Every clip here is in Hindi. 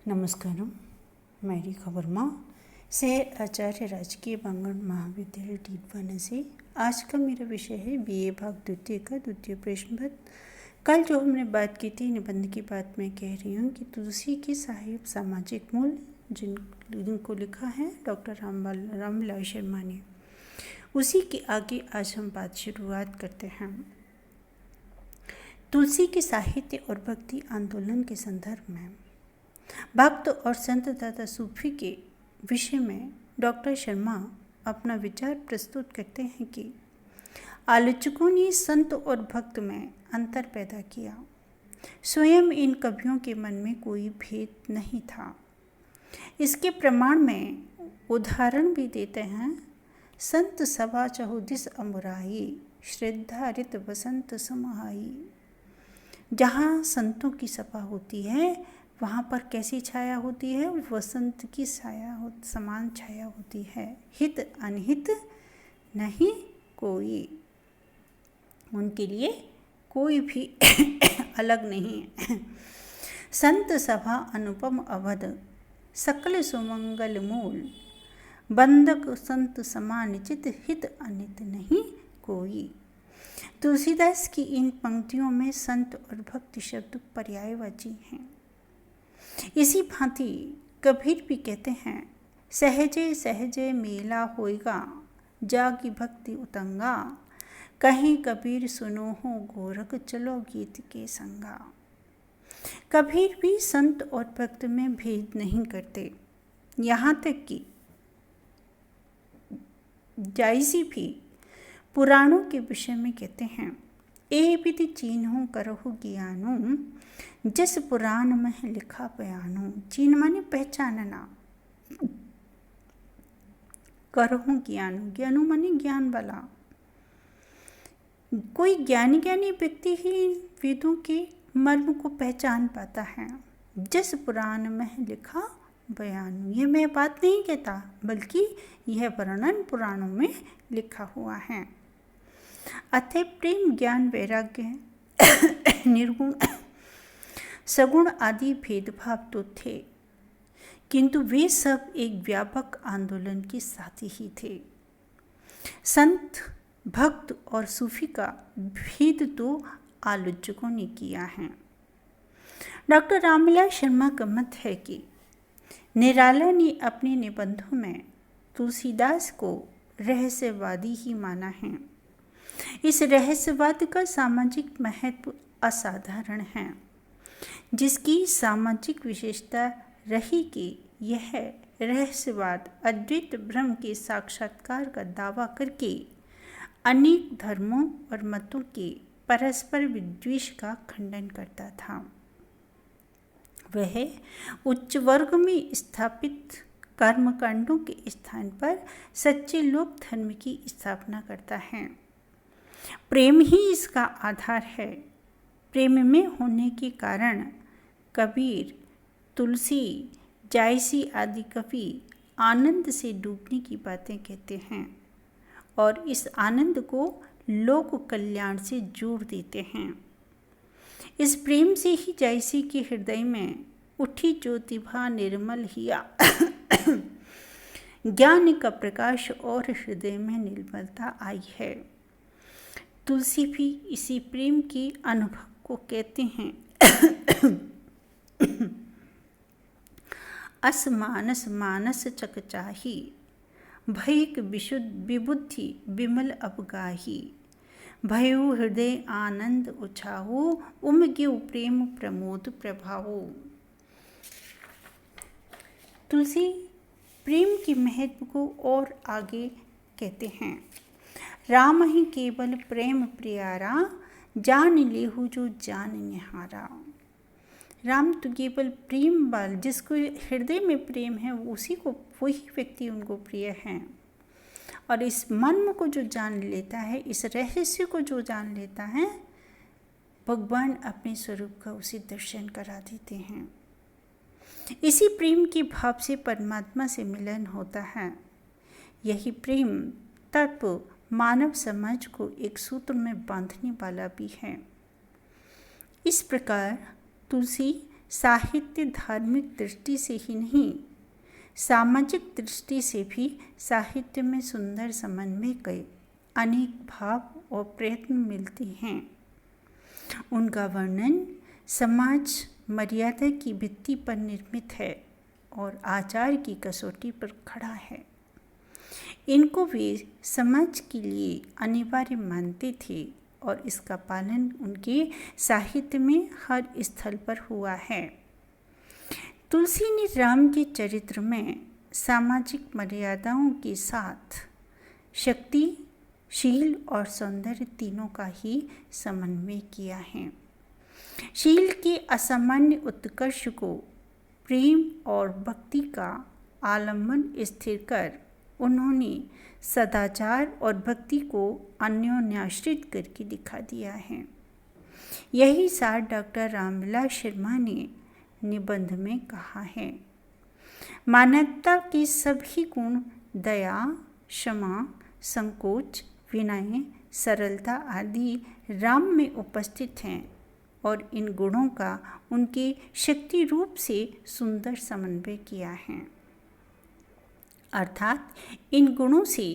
नमस्कारम, मेरी खबर माँ शहर आचार्य राजकीय बांगड़ महाविद्यालय डीडवाना से। आज का मेरा विषय है बीए भाग द्वितीय का द्वितीय प्रश्न पत्र। कल जो हमने बात की थी निबंध की बात मैं कह रही हूँ कि तुलसी के साहिब सामाजिक मूल्य जिनको लिखा है डॉक्टर रामलाल शर्मा ने, उसी के आगे आज हम बात शुरुआत करते हैं। तुलसी के साहित्य और भक्ति आंदोलन के संदर्भ में भक्त और संत दादा सूफी के विषय में डॉक्टर शर्मा अपना विचार प्रस्तुत करते हैं कि आलोचकों ने संत और भक्त में अंतर पैदा किया। स्वयं इन कवियों के मन में कोई भेद नहीं था। इसके प्रमाण में उदाहरण भी देते हैं। संत सभा चहुदिस अमुराई, श्रद्धा रित वसंत समाई। जहाँ संतों की सभा होती है वहाँ पर कैसी छाया होती है? वसंत की समान छाया होती है। हित अनहित नहीं कोई, उनके लिए कोई भी अलग नहीं है। संत सभा अनुपम अवध, सकल सुमंगल मूल। बंधक संत समान चित, हित अनित नहीं कोई। तुलसीदास की इन पंक्तियों में संत और भक्ति शब्द पर्यायवाची हैं। इसी भांति कबीर भी कहते हैं, सहजे सहजे मेला होएगा, जागी भक्ति उतंगा। कहीं कबीर सुनो हो गोरख, चलो गीत के संगा। कबीर भी संत और भक्त में भेद नहीं करते। यहाँ तक कि जायसी भी पुराणों के विषय में कहते हैं, ए विधि चीन्हु करहु ज्ञानु, जिस पुराण में लिखा बयानु। चीन माने पहचानना, करहु ज्ञानु, ज्ञानु माने ज्ञान वाला। कोई ज्ञानी व्यक्ति ही वेदों के मर्म को पहचान पाता है। जिस पुराण में लिखा बयानु, ये मैं बात नहीं कहता, बल्कि यह वर्णन पुराणों में लिखा हुआ है। अतः प्रेम, ज्ञान, वैराग्य, निर्गुण, सगुण आदि भेदभाव तो थे, किंतु वे सब एक व्यापक आंदोलन के साथी ही थे। संत, भक्त और सूफी का भेद तो आलोचकों ने किया है। डॉक्टर रामलाल शर्मा का मत है कि निराला ने अपने निबंधों में तुलसीदास को रहस्यवादी ही माना है। इस रहस्यवाद का सामाजिक महत्व असाधारण है, जिसकी सामाजिक विशेषता रही कि यह रहस्यवाद अद्वैत ब्रह्म के साक्षात्कार का दावा करके अनेक धर्मों और मतों के परस्पर विद्वेष का खंडन करता था। वह उच्च वर्ग में स्थापित कर्मकांडों के स्थान पर सच्चे लोक धर्म की स्थापना करता है। प्रेम ही इसका आधार है। प्रेम में होने के कारण कबीर, तुलसी, जायसी आदि कवि आनंद से डूबने की बातें कहते हैं और इस आनंद को लोक कल्याण से जोड़ देते हैं। इस प्रेम से ही जायसी के हृदय में उठी ज्योतिभा निर्मल हिया ज्ञान का प्रकाश और हृदय में निर्मलता आई है। तुलसी भी इसी प्रेम के अनुभव को कहते हैं। अस मानस मानस चकचाही, भयक विशुद्ध विबुद्धि विमल अवगाही। भयो हृदय आनंद उछाहो, उमग्यो प्रेम प्रमोद प्रभावो। तुलसी प्रेम के महत्व को और आगे कहते हैं, राम ही केवल प्रेम प्रियारा, जान लेहु जो जान निहारा। राम तो केवल प्रेम वाल, जिसको हृदय में प्रेम है उसी को, वही व्यक्ति उनको प्रिय है। और इस मर्म को जो जान लेता है, इस रहस्य को जो जान लेता है, भगवान अपने स्वरूप का उसे दर्शन करा देते हैं। इसी प्रेम के भाव से परमात्मा से मिलन होता है। यही प्रेम तत्व मानव समाज को एक सूत्र में बांधने वाला भी है। इस प्रकार तुलसी साहित्य धार्मिक दृष्टि से ही नहीं, सामाजिक दृष्टि से भी साहित्य में सुंदर समन्वय के अनेक भाव और प्रयत्न मिलते हैं। उनका वर्णन समाज मर्यादा की भित्ति पर निर्मित है और आचार की कसौटी पर खड़ा है। इनको वे समाज के लिए अनिवार्य मानते थे और इसका पालन उनके साहित्य में हर स्थल पर हुआ है। तुलसी ने राम के चरित्र में सामाजिक मर्यादाओं के साथ शक्ति, शील और सौंदर्य तीनों का ही समन्वय किया है। शील के असामान्य उत्कर्ष को प्रेम और भक्ति का आलंबन स्थिर कर उन्होंने सदाचार और भक्ति को अन्योन्याश्रित करके दिखा दिया है। यही सार डॉक्टर रामविलास शर्मा ने निबंध में कहा है। मानवता के सभी गुण दया, क्षमा, संकोच, विनय, सरलता आदि राम में उपस्थित हैं और इन गुणों का उनके शक्ति रूप से सुंदर समन्वय किया है। अर्थात इन गुणों से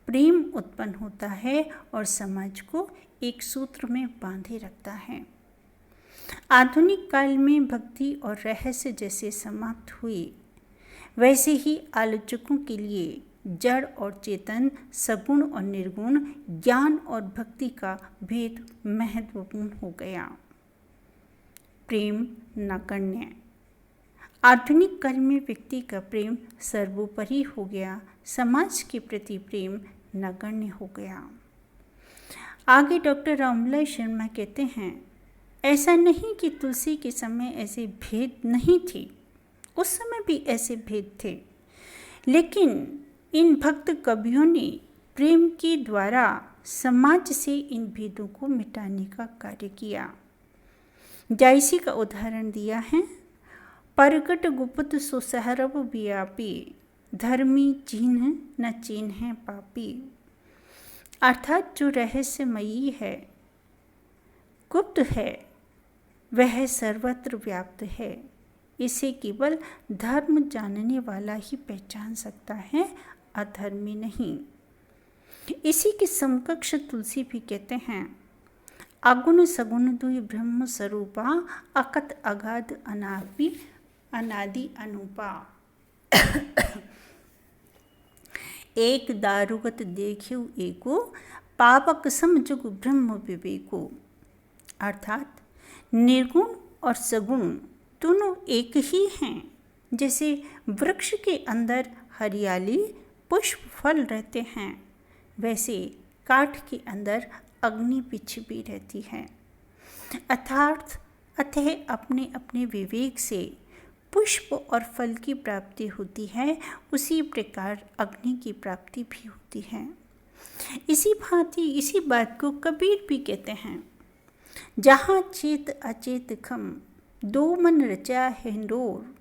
प्रेम उत्पन्न होता है और समाज को एक सूत्र में बांधे रखता है। आधुनिक काल में भक्ति और रहस्य जैसे समाप्त हुए, वैसे ही आलोचकों के लिए जड़ और चेतन, सगुण और निर्गुण, ज्ञान और भक्ति का भेद महत्वपूर्ण हो गया। प्रेम नगण्य। आधुनिक काल में व्यक्ति का प्रेम सर्वोपरि हो गया, समाज के प्रति प्रेम नगण्य हो गया। आगे डॉक्टर रामविलास शर्मा कहते हैं, ऐसा नहीं कि तुलसी के समय ऐसे भेद नहीं थे, उस समय भी ऐसे भेद थे, लेकिन इन भक्त कवियों ने प्रेम के द्वारा समाज से इन भेदों को मिटाने का कार्य किया। जायसी का उदाहरण दिया है। परगट गुप्त सुसहरब व्यापी, धर्मी चिन्ह न चिन्ह पापी। अर्थात जो रहस्यमयी है, गुप्त है, वह सर्वत्र व्याप्त है। इसे केवल धर्म जानने वाला ही पहचान सकता है, अधर्मी नहीं। इसी के समकक्ष तुलसी भी कहते हैं, अगुण सगुण दुई ब्रह्म स्वरूपा, अकत अगाध अनापि अनादि अनुपा। एक दारुगत देखियो एको, पावक सम जुग ब्रह्म विवेको। अर्थात निर्गुण और सगुण दोनों एक ही हैं। जैसे वृक्ष के अंदर हरियाली, पुष्प, फल रहते हैं, वैसे काठ के अंदर अग्नि भी छिपी रहती है। अर्थात अतः अपने अपने विवेक से पुष्प और फल की प्राप्ति होती है, उसी प्रकार अग्नि की प्राप्ति भी होती है। इसी भांति इसी बात को कबीर भी कहते हैं, जहाँ चेत अचेत खम, दो मन रचा है डोर,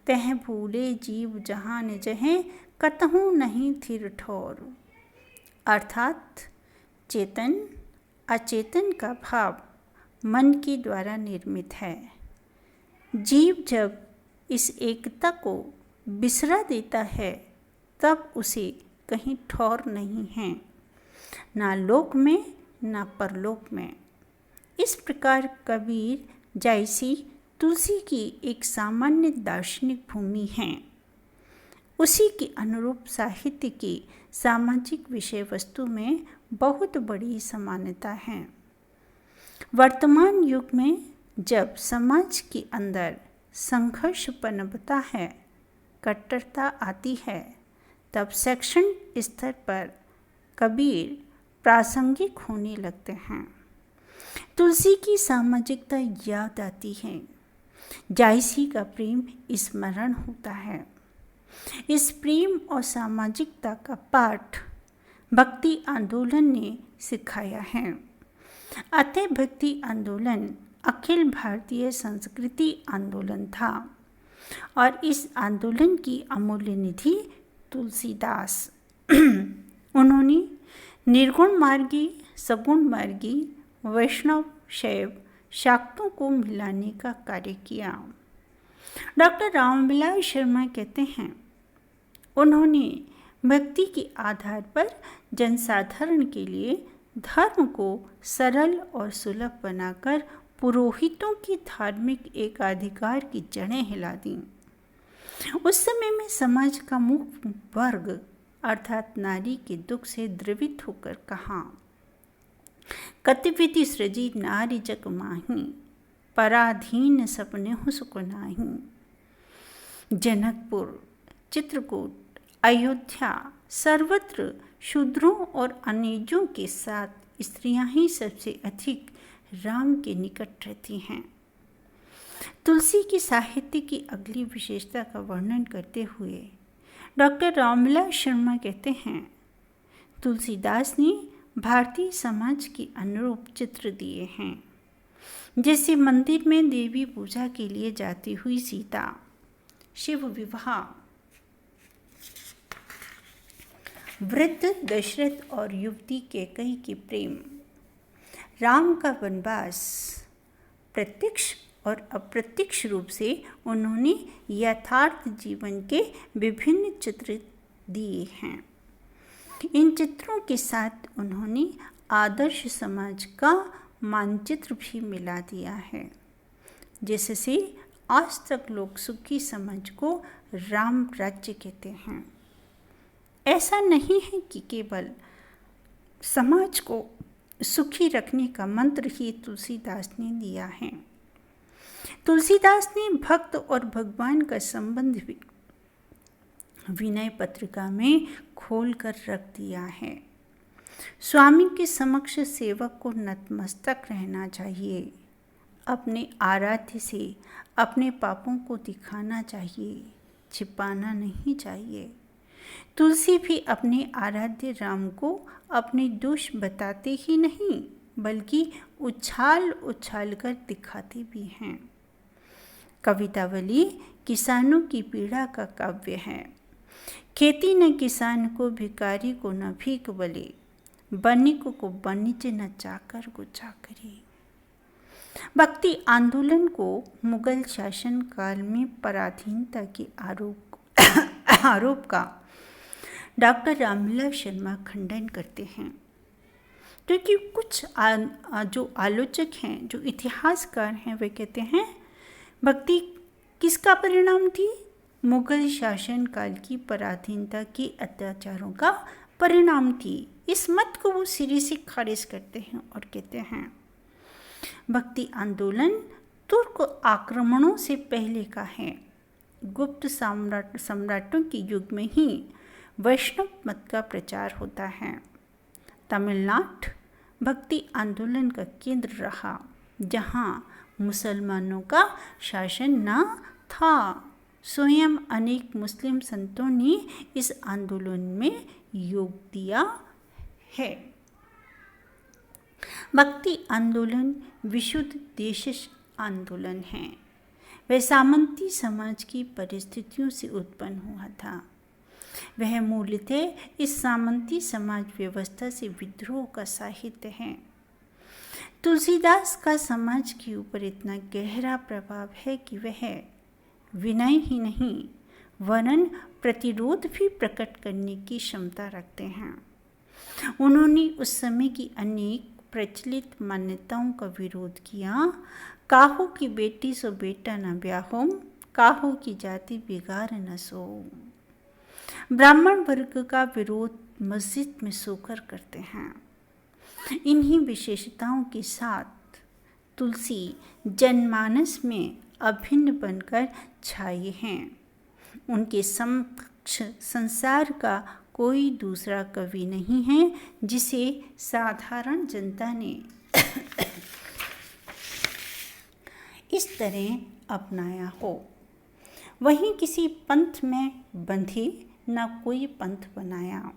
तह भूले जीव जहान जहें, कतहु नहीं थिर ठौर। अर्थात चेतन अचेतन का भाव मन के द्वारा निर्मित है। जीव जब इस एकता को बिसरा देता है, तब उसे कहीं ठौर नहीं है, ना लोक में ना परलोक में। इस प्रकार कबीर, जायसी, तुलसी की एक सामान्य दार्शनिक भूमि है। उसी के अनुरूप साहित्य की सामाजिक विषय वस्तु में बहुत बड़ी समानता है। वर्तमान युग में जब समाज के अंदर संघर्ष पनपता है, कट्टरता आती है, तब शैक्षण स्तर पर कबीर प्रासंगिक होने लगते हैं। तुलसी की सामाजिकता याद आती है, जायसी का प्रेम स्मरण होता है। इस प्रेम और सामाजिकता का पाठ भक्ति आंदोलन ने सिखाया है। अतः भक्ति आंदोलन अखिल भारतीय संस्कृति आंदोलन था और इस आंदोलन की अमूल्य निधि तुलसीदास। उन्होंने निर्गुण मार्गी, सगुण मार्गी, वैष्णव, शैव, शाक्तों को मिलाने का कार्य किया। डॉक्टर रामविलास शर्मा कहते हैं, उन्होंने भक्ति के आधार पर जनसाधारण के लिए धर्म को सरल और सुलभ बनाकर पुरोहितों की धार्मिक एकाधिकार की जड़ें हिला दी। उस समय में समाज का मुख्य वर्ग अर्थात नारी के दुख से द्रवित होकर कहा, कतिविधि सृजी नारी जग माही, पराधीन सपने हो सुख नाही। जनकपुर, चित्रकूट, अयोध्या सर्वत्र शूद्रों और अनिजों के साथ स्त्रियां ही सबसे अधिक राम के निकट रहती हैं। तुलसी की साहित्य की अगली विशेषता का वर्णन करते हुए डॉक्टर रामविलास शर्मा कहते हैं, तुलसीदास ने भारतीय समाज के अनुरूप चित्र दिए हैं, जैसे मंदिर में देवी पूजा के लिए जाती हुई सीता, शिव विवाह, वृद्ध दशरथ और युवती कैकेयी के प्रेम, राम का वनवास। प्रत्यक्ष और अप्रत्यक्ष रूप से उन्होंने यथार्थ जीवन के विभिन्न चित्र दिए हैं। इन चित्रों के साथ उन्होंने आदर्श समाज का मानचित्र भी मिला दिया है, जिससे आज तक लोग सुखी समाज को राम राज्य कहते हैं। ऐसा नहीं है कि केवल समाज को सुखी रखने का मंत्र ही तुलसीदास ने दिया है। तुलसीदास ने भक्त और भगवान का संबंध भी विनय पत्रिका में खोल कर रख दिया है। स्वामी के समक्ष सेवक को नतमस्तक रहना चाहिए, अपने आराध्य से अपने पापों को दिखाना चाहिए, छिपाना नहीं चाहिए। तुलसी भी अपने आराध्य राम को अपने दोष बताते ही नहीं, बल्कि उछाल उछाल कर दिखाते भी हैं। कवितावली किसानों की पीड़ा का काव्य है। खेती न किसान को, भिखारी को न भीख बले, बनिक को बनिज न चाकर को चाकरी। भक्ति आंदोलन को मुगल शासन काल में पराधीनता के आरोप का डॉक्टर रामविलास शर्मा खंडन करते हैं, क्योंकि कुछ जो आलोचक हैं, जो इतिहासकार हैं, वे कहते हैं भक्ति किसका परिणाम थी? मुगल शासन काल की पराधीनता के अत्याचारों का परिणाम थी। इस मत को वो सिरे से खारिज करते हैं और कहते हैं भक्ति आंदोलन तुर्क आक्रमणों से पहले का है। गुप्त सम्राटों के युग में ही वैष्णव मत का प्रचार होता है। तमिलनाडु भक्ति आंदोलन का केंद्र रहा, जहाँ मुसलमानों का शासन न था। स्वयं अनेक मुस्लिम संतों ने इस आंदोलन में योग दिया है। भक्ति आंदोलन विशुद्ध देश आंदोलन है। वह सामंती समाज की परिस्थितियों से उत्पन्न हुआ था। वह मूलतः इस सामंती समाज व्यवस्था से विद्रोह का साहित्य है। तुलसीदास का समाज के ऊपर इतना गहरा प्रभाव है कि वह विनय ही नहीं वरन प्रतिरोध भी प्रकट करने की क्षमता रखते हैं। उन्होंने उस समय की अनेक प्रचलित मान्यताओं का विरोध किया। काहो की बेटी सो बेटा न ब्याहो, काहो की जाति बिगाड़ न सो। ब्राह्मण वर्ग का विरोध मस्जिद में सोकर करते हैं। इन्हीं विशेषताओं के साथ तुलसी जनमानस में अभिन्न बनकर छाए हैं। उनके समक्ष संसार का कोई दूसरा कवि नहीं है जिसे साधारण जनता ने इस तरह अपनाया हो। वहीं किसी पंथ में बंधे न कोई पंथ बनाया।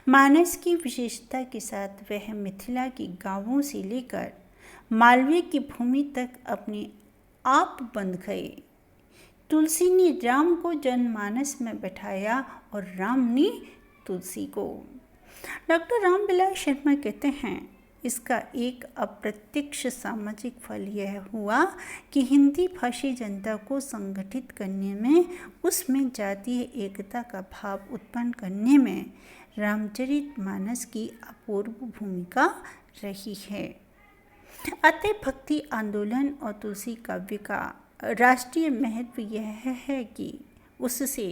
मानस की विशेषता के साथ वह मिथिला के गांवों से लेकर मालवे की भूमि तक अपने आप बंध गए। तुलसी ने राम को जनमानस में बैठाया और राम ने तुलसी को। डॉक्टर रामविलास शर्मा कहते हैं, इसका एक अप्रत्यक्ष सामाजिक फल यह हुआ कि हिंदी भाषी जनता को संगठित करने में, उसमें जातीय एकता का भाव उत्पन्न करने में रामचरितमानस की अपूर्व भूमिका रही है। अतः भक्ति आंदोलन और तुलसी काव्य का राष्ट्रीय महत्व यह है कि उससे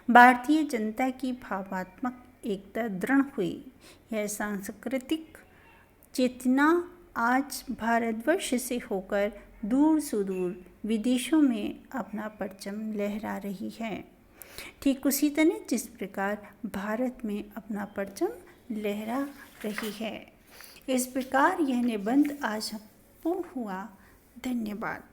भारतीय जनता की भावात्मक एकता दृढ़ हुई। यह सांस्कृतिक चेतना आज भारतवर्ष से होकर दूर सुदूर विदेशों में अपना परचम लहरा रही है, ठीक उसी तरह जिस प्रकार भारत में अपना परचम लहरा रही है। इस प्रकार यह निबंध आज पूर्ण हुआ। धन्यवाद।